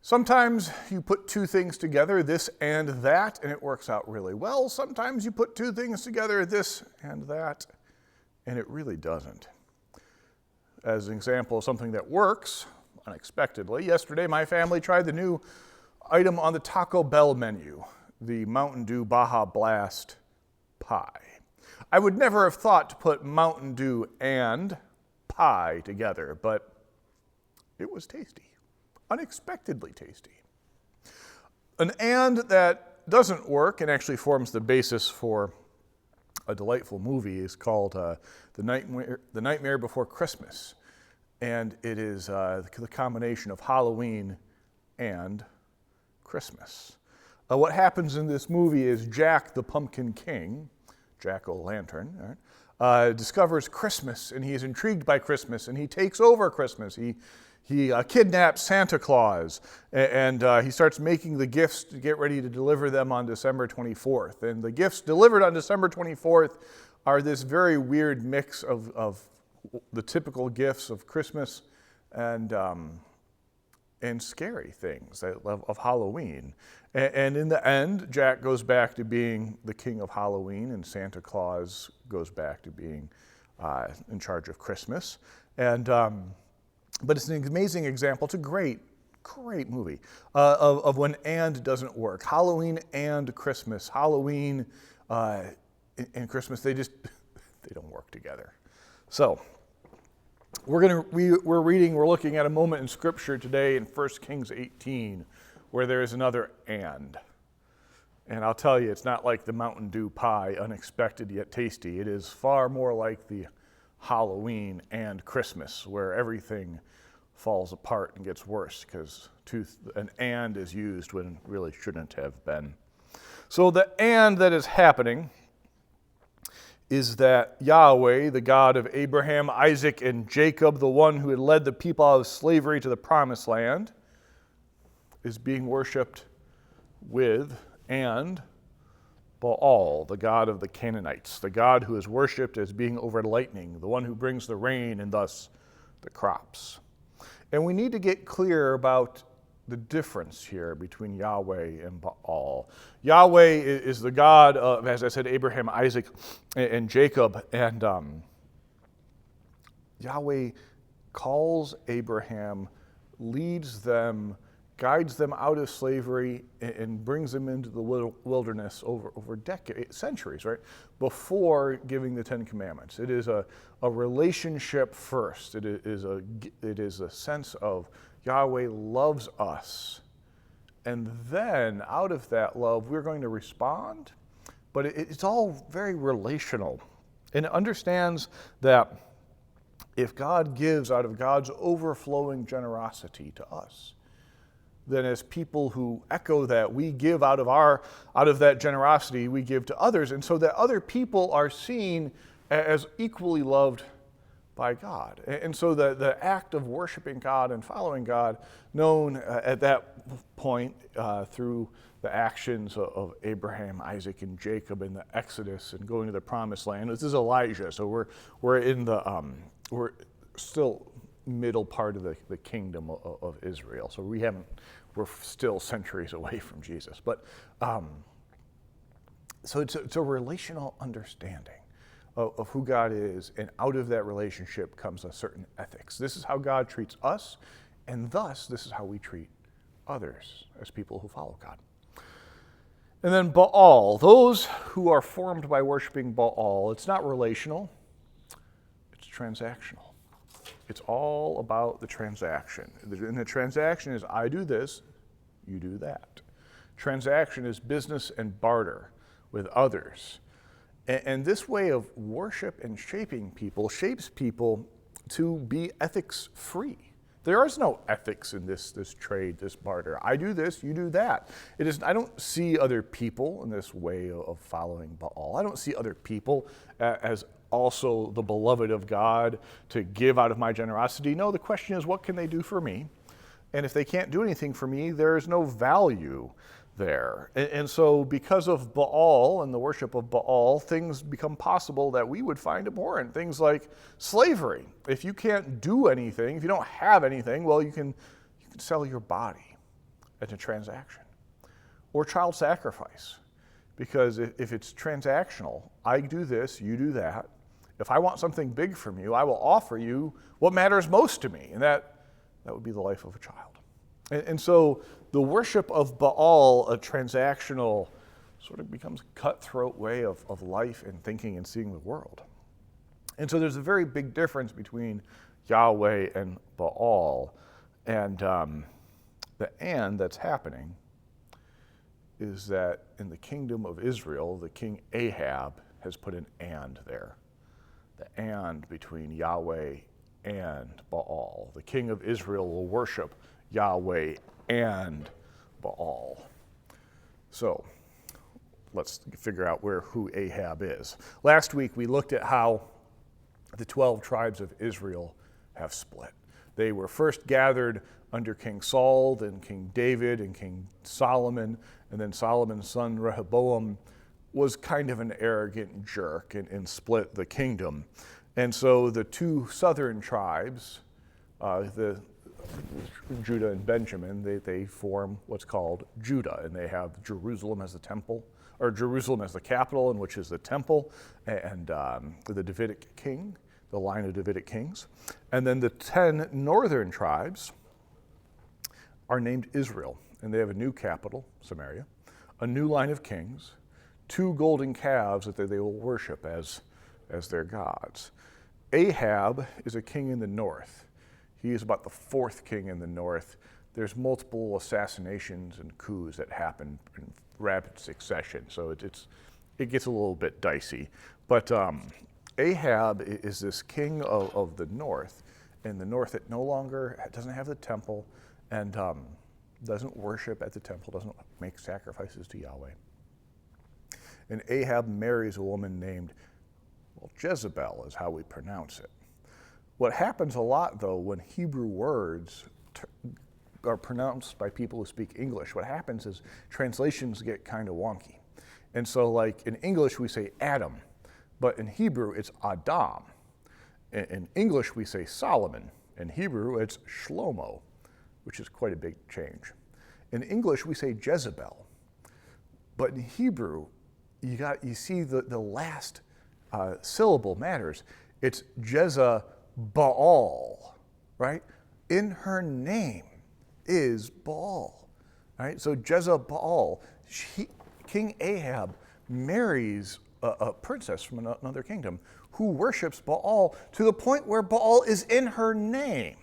Sometimes you put two things together, this and that, and it works out really well. Sometimes you put two things together, this and that, and it really doesn't. As an example of something that works unexpectedly, yesterday my family tried the new item on the Taco Bell menu, the Mountain Dew Baja Blast pie. I would never have thought to put Mountain Dew and pie together, but it was tasty. Unexpectedly tasty. An and that doesn't work and actually forms the basis for a delightful movie is called The Nightmare Before Christmas. And it is the combination of Halloween and Christmas. What happens in this movie is Jack the Pumpkin King, Jack-o'-lantern, discovers Christmas, and he is intrigued by Christmas, and he takes over Christmas. He kidnaps Santa Claus, and he starts making the gifts to get ready to deliver them on December 24th. And the gifts delivered on December 24th are this very weird mix of the typical gifts of Christmas and scary things of Halloween. And in the end, Jack goes back to being the king of Halloween, and Santa Claus goes back to being in charge of Christmas. But it's an amazing example. It's a great movie of when and doesn't work. Halloween and Christmas. Halloween and Christmas, they don't work together. So we're looking at a moment in Scripture today in 1 Kings 18 where there is another and. And I'll tell you, it's not like the Mountain Dew pie, unexpected yet tasty. It is far more like the Halloween and Christmas, where everything falls apart and gets worse because an and is used when it really shouldn't have been. So the and that is happening is that Yahweh, the God of Abraham, Isaac, and Jacob, the one who had led the people out of slavery to the promised land, is being worshipped with and Baal, the god of the Canaanites, the god who is worshipped as being over lightning, the one who brings the rain and thus the crops. And we need to get clear about the difference here between Yahweh and Baal. Yahweh is the God of, as I said, Abraham, Isaac, and Jacob. And Yahweh calls Abraham, leads them, guides them out of slavery, and brings them into the wilderness over decades, centuries, right? Before giving the Ten Commandments. It is a relationship first. It is a sense of Yahweh loves us. And then out of that love, we're going to respond. But it's all very relational. And it understands that if God gives out of God's overflowing generosity to us, then as people who echo that, we give out of that generosity, we give to others, and so that other people are seen as equally loved by God. And so the act of worshiping God and following God, known at that point through the actions of Abraham, Isaac, and Jacob in the Exodus and going to the Promised Land. This is Elijah, so we're in the we're still middle part of the kingdom of Israel. So we're still centuries away from Jesus. But so it's a relational understanding of who God is, and out of that relationship comes a certain ethics. This is how God treats us, and thus this is how we treat others as people who follow God. And then Baal, those who are formed by worshiping Baal, it's not relational, it's transactional. It's all about the transaction. And the transaction is, I do this, you do that. Transaction is business and barter with others. And this way of worship and shaping people shapes people to be ethics free. There is no ethics in this trade, this barter. I do this, you do that. I don't see other people in this way of following Baal. I don't see other people as also the beloved of God to give out of my generosity. No, the question is, what can they do for me? And if they can't do anything for me, there is no value there. And so because of Baal and the worship of Baal, things become possible that we would find abhorrent. Things like slavery. If you can't do anything, if you don't have anything, well, you can sell your body. as a transaction. Or child sacrifice, because if it's transactional, I do this, you do that. If I want something big from you, I will offer you what matters most to me, and that would be the life of a child. And so the worship of Baal, a transactional, sort of becomes a cutthroat way of life and thinking and seeing the world. And so there's a very big difference between Yahweh and Baal. And the "and" that's happening is that in the kingdom of Israel, the king Ahab has put an "and" there. The "and" between Yahweh and Baal. The king of Israel will worship Yahweh and Baal. So let's figure out who Ahab is. Last week we looked at how the 12 tribes of Israel have split. They were first gathered under King Saul, then King David and King Solomon, and then Solomon's son Rehoboam was kind of an arrogant jerk and split the kingdom. And so the two southern tribes, the Judah and Benjamin, they form what's called Judah, and they have Jerusalem as the temple, or Jerusalem as the capital, and which is the temple, and the Davidic king, the line of Davidic kings. And then the 10 northern tribes are named Israel, and they have a new capital, Samaria, a new line of kings, 2 golden calves that they will worship as their gods. Ahab is a king in the north. He is about the 4th king in the north. There's multiple assassinations and coups that happen in rapid succession, so it gets a little bit dicey. But Ahab is this king of the north, and the north that no longer doesn't have the temple and doesn't worship at the temple, doesn't make sacrifices to Yahweh. And Ahab marries a woman named, Jezebel is how we pronounce it. What happens a lot, though, when Hebrew words are pronounced by people who speak English, what happens is translations get kind of wonky. And so, like in English, we say Adam, but in Hebrew, it's Adam. In English, we say Solomon. In Hebrew, it's Shlomo, which is quite a big change. In English, we say Jezebel. But in Hebrew, you see the last syllable matters. It's Jezebel, right? In her name is Baal, right? So Jezebel, King Ahab marries a princess from another kingdom who worships Baal to the point where Baal is in her name.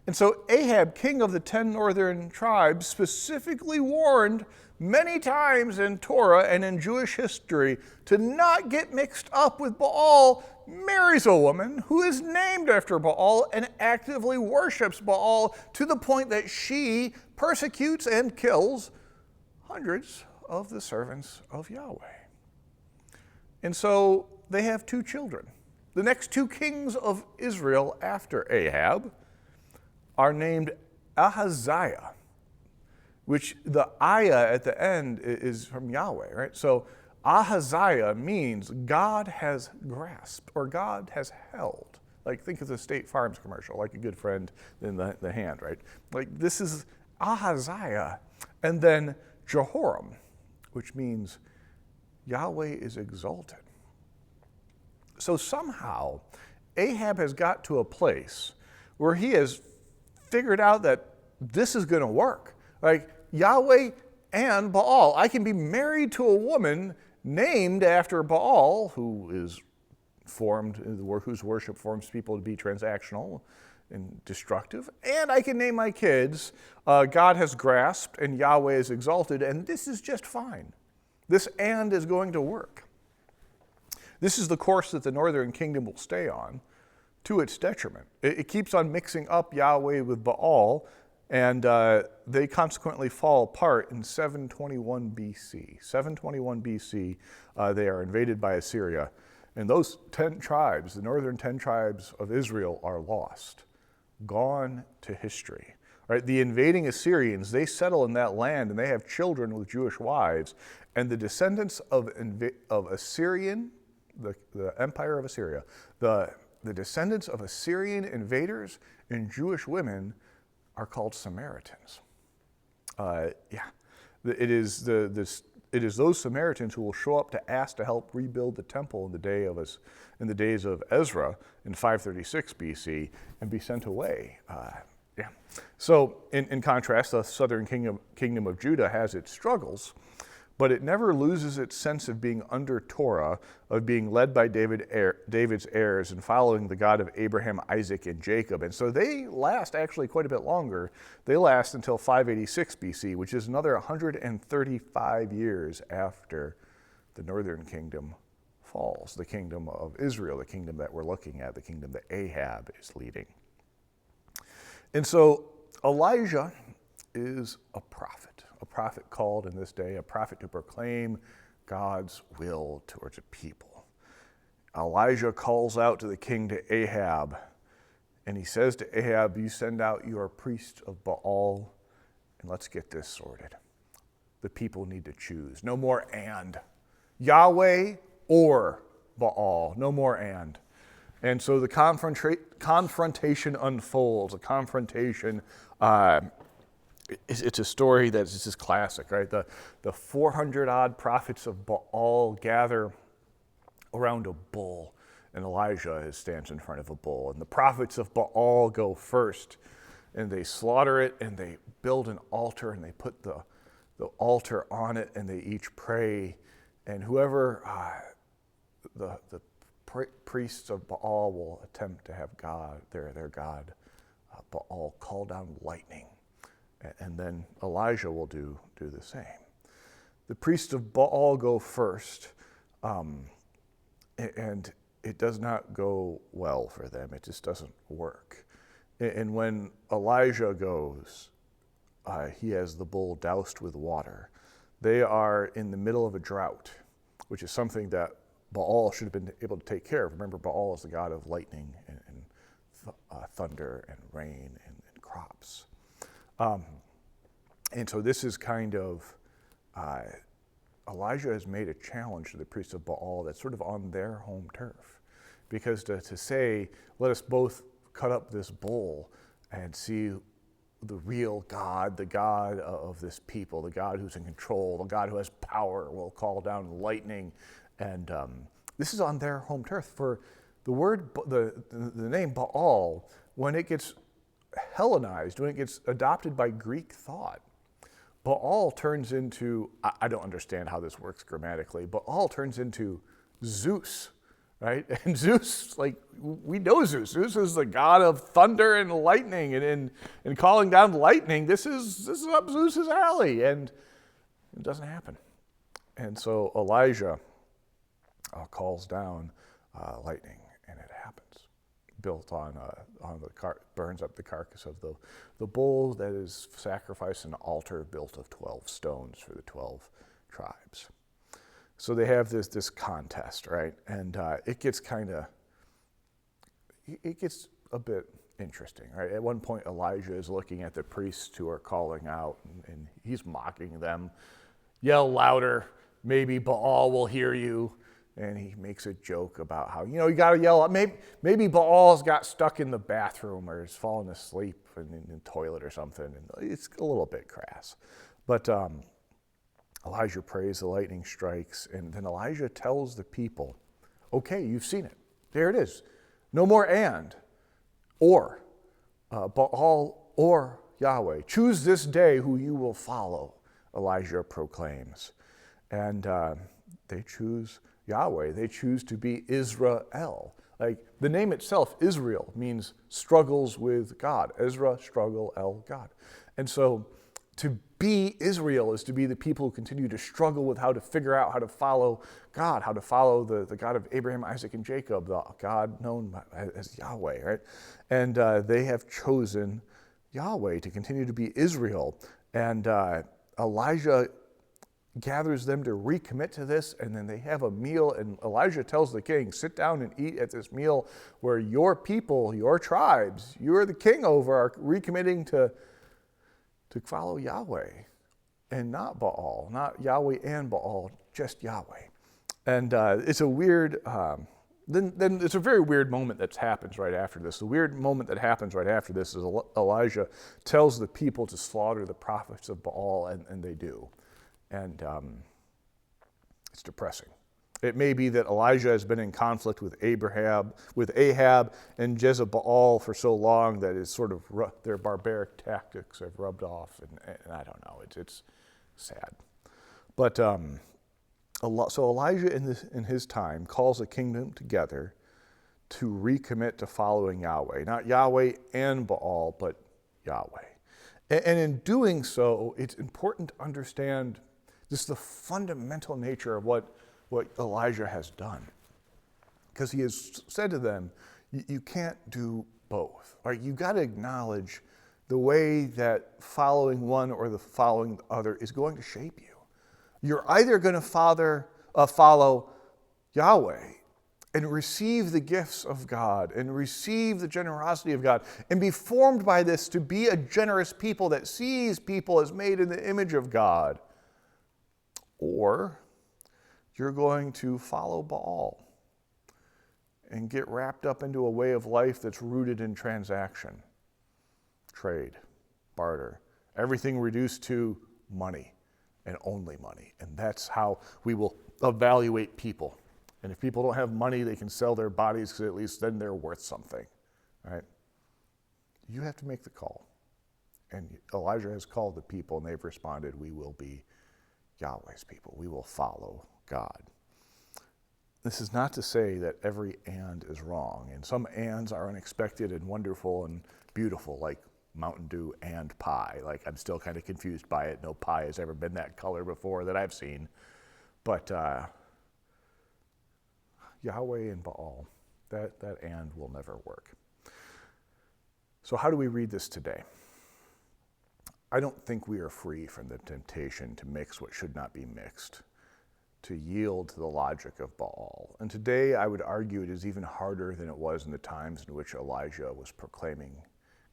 And so Ahab, king of the 10 northern tribes, specifically warned many times in Torah and in Jewish history to not get mixed up with Baal, marries a woman who is named after Baal and actively worships Baal to the point that she persecutes and kills hundreds of the servants of Yahweh. And so they have 2 children. The next 2 kings of Israel after Ahab are named Ahaziah, which the ayah at the end is from Yahweh, right? So Ahaziah means God has grasped or God has held. Like think of the State Farms commercial, like a good friend in the hand, right? Like this is Ahaziah. And then Jehoram, which means Yahweh is exalted. So somehow Ahab has got to a place where he has figured out that this is going to work. Like Yahweh and Baal. I can be married to a woman named after Baal, who is formed, whose worship forms people to be transactional and destructive. And I can name my kids, God has grasped and Yahweh is exalted, and this is just fine. This "and" is going to work. This is the course that the northern kingdom will stay on, to its detriment. It keeps on mixing up Yahweh with Baal, and they consequently fall apart in 721 BC. 721 BC, they are invaded by Assyria, and those 10 tribes, the northern 10 tribes of Israel, are lost, gone to history. Right? The invading Assyrians, they settle in that land, and they have children with Jewish wives, and the descendants of Assyrian, the empire of Assyria, the descendants of Assyrian invaders and Jewish women are called Samaritans. Yeah, it is it is those Samaritans who will show up to ask to help rebuild the temple in the days of Ezra in 536 BC and be sent away. Yeah. So in contrast, the southern kingdom of Judah has its struggles, but it never loses its sense of being under Torah, of being led by David's heirs and following the God of Abraham, Isaac, and Jacob. And so they last actually quite a bit longer. They last until 586 BC, which is another 135 years after the northern kingdom falls, the kingdom of Israel, the kingdom that we're looking at, the kingdom that Ahab is leading. And so Elijah is a prophet called in this day, a prophet to proclaim God's will towards a people. Elijah calls out to the king, to Ahab, and he says to Ahab, you send out your priest of Baal, and let's get this sorted. The people need to choose. No more and. Yahweh or Baal. No more and. And so the confrontation unfolds. A confrontation, it's a story that's just classic, right? The 400-odd prophets of Baal gather around a bull, and Elijah stands in front of a bull. And the prophets of Baal go first, and they slaughter it, and they build an altar, and they put the altar on it, and they each pray. And whoever, the priests of Baal will attempt to have God, their God, Baal, call down lightning. And then Elijah will do the same. The priests of Baal go first, and it does not go well for them. It just doesn't work. And when Elijah goes, he has the bull doused with water. They are in the middle of a drought, which is something that Baal should have been able to take care of. Remember, Baal is the god of lightning and thunder and rain and crops. And so this is kind of, Elijah has made a challenge to the priests of Baal that's sort of on their home turf. Because to say, let us both cut up this bull and see the real God, the God of this people, the God who's in control, the God who has power, will call down lightning. And this is on their home turf. For the word, the name Baal, when it gets Hellenized, when it gets adopted by Greek thought, Baal turns into, I don't understand how this works grammatically, Baal turns into Zeus, right? And Zeus, like, we know Zeus. Zeus is the god of thunder and lightning, and calling down lightning, this is up Zeus's alley, and it doesn't happen. And so Elijah calls down lightning, and it happens. Built burns up the carcass of the bull that is sacrificed, an altar built of 12 stones for the 12 tribes. So they have this contest, right? And it gets a bit interesting, right? At one point, Elijah is looking at the priests who are calling out, and he's mocking them. Yell louder, maybe Baal will hear you. And he makes a joke about how, you got to yell. Maybe Baal's got stuck in the bathroom or has fallen asleep in the toilet or something. And it's a little bit crass. But Elijah prays, the lightning strikes, and then Elijah tells the people, okay, you've seen it. There it is. No more and, or, Baal or Yahweh. Choose this day who you will follow, Elijah proclaims. And they choose Yahweh. They choose to be Israel. Like, the name itself, Israel, means struggles with God. Ezra, struggle, El, God. And so to be Israel is to be the people who continue to struggle with how to figure out how to follow God, how to follow the God of Abraham, Isaac, and Jacob, the God known as Yahweh, right? And they have chosen Yahweh to continue to be Israel. And Elijah gathers them to recommit to this, and then they have a meal, and Elijah tells the king, sit down and eat at this meal where your people, your tribes, you're the king over, are recommitting to follow Yahweh and not Baal, not Yahweh and Baal, just Yahweh. And it's a weird Then it's a very weird moment that happens right after this. The weird moment that happens right after this is Elijah tells the people to slaughter the prophets of Baal, and they do. And it's depressing. It may be that Elijah has been in conflict with Ahab and Jezebel for so long that it's sort of their barbaric tactics have rubbed off, and I don't know. It's sad. But so Elijah in his time calls the kingdom together to recommit to following Yahweh. Not Yahweh and Baal, but Yahweh. And in doing so, it's important to understand just the fundamental nature of what Elijah has done. Because he has said to them, you can't do both. Right? You got to acknowledge the way that following one or following the other is going to shape you. You're either going to follow Yahweh and receive the gifts of God and receive the generosity of God and be formed by this to be a generous people that sees people as made in the image of God, or you're going to follow Baal and get wrapped up into a way of life that's rooted in transaction, trade, barter, everything reduced to money and only money. And that's how we will evaluate people. And if people don't have money, they can sell their bodies because at least then they're worth something, right? You have to make the call. And Elijah has called the people, and they've responded, we will be Yahweh's people. We will follow God. This is not to say that every and is wrong. And some ands are unexpected and wonderful and beautiful, like Mountain Dew and pie. Like, I'm still kind of confused by it. No pie has ever been that color before that I've seen. But Yahweh and Baal, that and will never work. So how do we read this today? I don't think we are free from the temptation to mix what should not be mixed, to yield to the logic of Baal. And today I would argue it is even harder than it was in the times in which Elijah was proclaiming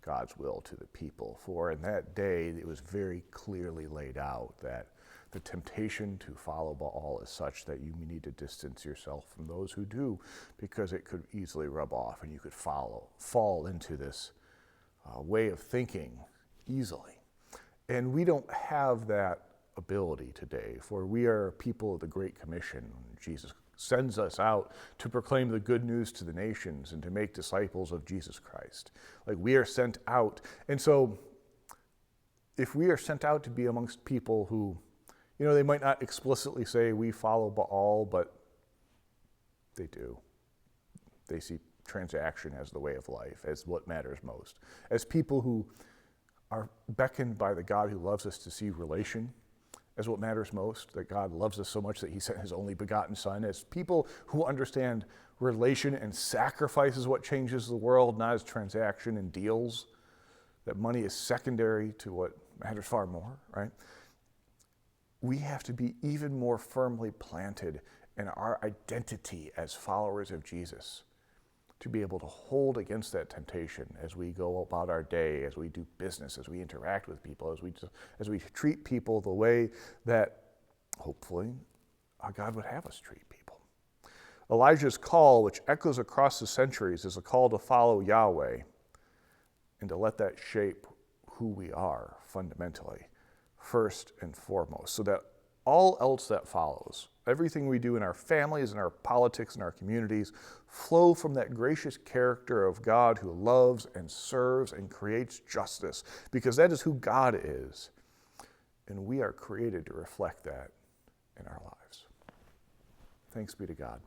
God's will to the people. For in that day, it was very clearly laid out that the temptation to follow Baal is such that you need to distance yourself from those who do, because it could easily rub off and you could fall into this way of thinking easily. And we don't have that ability today, for we are people of the Great Commission. Jesus sends us out to proclaim the good news to the nations and to make disciples of Jesus Christ. Like, we are sent out. And so if we are sent out to be amongst people who, they might not explicitly say we follow Baal, but they do. They see transaction as the way of life, as what matters most. As people who are beckoned by the God who loves us to see relation as what matters most, that God loves us so much that he sent his only begotten Son. As people who understand relation and sacrifice is what changes the world, not as transaction and deals, that money is secondary to what matters far more, right? We have to be even more firmly planted in our identity as followers of Jesus to be able to hold against that temptation as we go about our day, as we do business, as we interact with people, as we treat people the way that hopefully God would have us treat people. Elijah's call, which echoes across the centuries, is a call to follow Yahweh and to let that shape who we are fundamentally, first and foremost, so that all else that follows, everything we do in our families, in our politics, in our communities, flow from that gracious character of God who loves and serves and creates justice, because that is who God is. And we are created to reflect that in our lives. Thanks be to God.